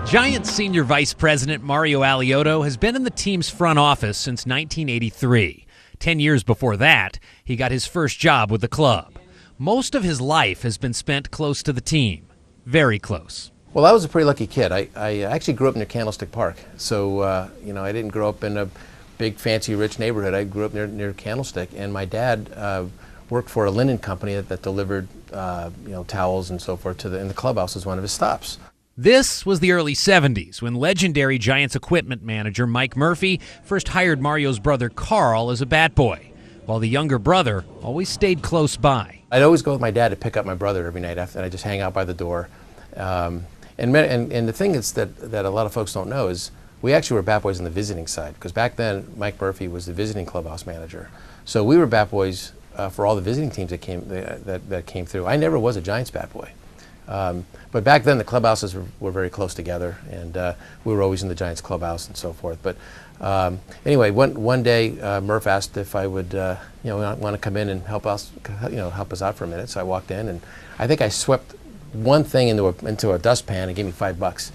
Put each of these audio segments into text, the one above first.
Giants senior vice president Mario Alioto has been in the team's front office since 1983. 10 years before that, he got his first job with the club. Most of his life has been spent close to the team. Very close. Well, I was a pretty lucky kid. I actually grew up near Candlestick Park. So, I didn't grow up in a big, fancy, rich neighborhood. I grew up near Candlestick. And my dad worked for a linen company that delivered, towels and so forth in the clubhouse as one of his stops. This was the early 70s when legendary Giants equipment manager Mike Murphy first hired Mario's brother Carl as a bat boy, while the younger brother always stayed close by. I'd always go with my dad to pick up my brother every night after, and I'd just hang out by the door. And the thing is that a lot of folks don't know is we actually were bat boys on the visiting side, because back then Mike Murphy was the visiting clubhouse manager. So we were bat boys for all the visiting teams that came through. I never was a Giants bat boy. But back then the clubhouses were very close together, and we were always in the Giants clubhouse and so forth. But anyway, one day Murph asked if I would want to come in and help us out for a minute. So I walked in, and I think I swept one thing into a dustpan and gave me $5.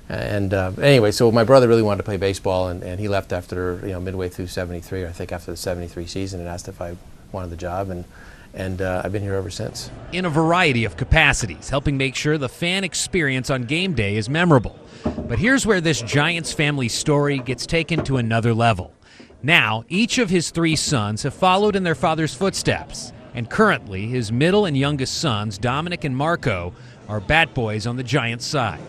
And anyway, so my brother really wanted to play baseball, and he left after midway through '73, or I think after the '73 season, and asked if I wanted the job, and I've been here ever since. In a variety of capacities, helping make sure the fan experience on game day is memorable. But here's where this Giants family story gets taken to another level. Now, each of his 3 sons have followed in their father's footsteps, and currently his middle and youngest sons, Dominic and Marco, are bat boys on the Giants side.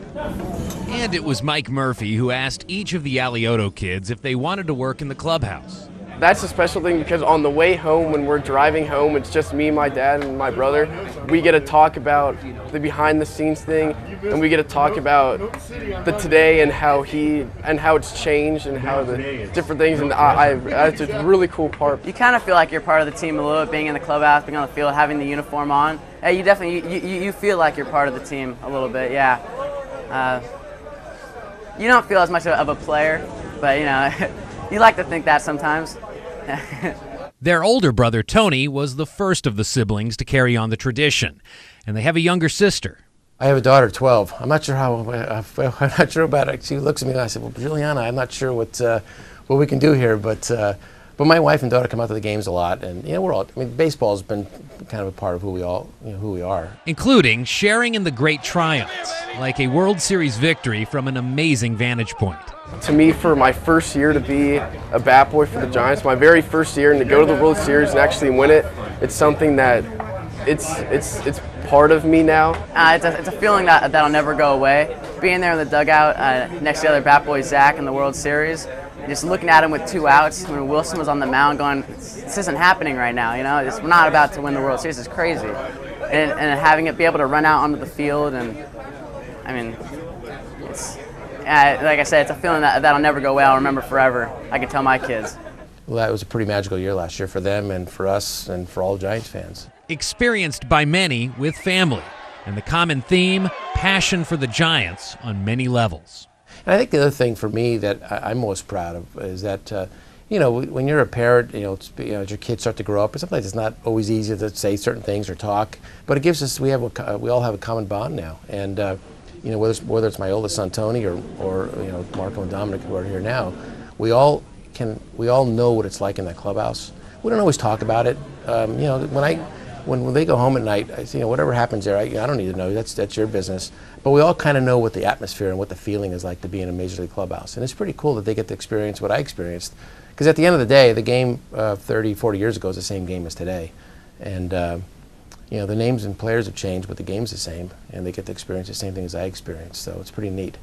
And it was Mike Murphy who asked each of the Alioto kids if they wanted to work in the clubhouse. That's a special thing because on the way home, when we're driving home, it's just me, my dad, and my brother. We get to talk about the behind-the-scenes thing, and we get to talk about the today and how it's changed and how the different things. And it's a really cool part. You kind of feel like you're part of the team a little bit, being in the clubhouse, being on the field, having the uniform on. Yeah, you definitely you feel like you're part of the team a little bit. Yeah. You don't feel as much of a player, but you like to think that sometimes. Their older brother, Tony, was the first of the siblings to carry on the tradition, and they have a younger sister. I have a daughter, 12. I'm not sure I'm not sure about it. She looks at me and I said, well, Juliana, I'm not sure what we can do here, but my wife and daughter come out to the games a lot, and baseball's been kind of a part of who we are. Including sharing in the great triumphs, like a World Series victory from an amazing vantage point. To me, for my first year to be a bat boy for the Giants, my very first year, and to go to the World Series and actually win it, it's something that it's part of me now. It's a feeling that'll never go away. Being there in the dugout next to the other bat boy, Zach, in the World Series, just looking at him with 2 outs when Wilson was on the mound going, this isn't happening right now, we're not about to win the World Series, it's crazy. And having it be able to run out onto the field, and it's, like I said, it's a feeling that'll never go away. I'll remember forever. I can tell my kids. Well, that was a pretty magical year last year for them and for us and for all Giants fans. Experienced by many with family, and the common theme, passion for the Giants on many levels. And I think the other thing for me that I'm most proud of is that, when you're a parent, as your kids start to grow up, sometimes it's not always easy to say certain things or talk, but it gives us, we all have a common bond now. And, whether it's my oldest son, Tony, or Marco and Dominic, who are here now, we all know what it's like in that clubhouse. We don't always talk about it. When they go home at night, I say, whatever happens there, I don't need to know. That's your business. But we all kind of know what the atmosphere and what the feeling is like to be in a major league clubhouse. And it's pretty cool that they get to experience what I experienced. Because at the end of the day, the game 30, 40 years ago is the same game as today. And the names and players have changed, but the game's the same. And they get to experience the same thing as I experienced. So it's pretty neat.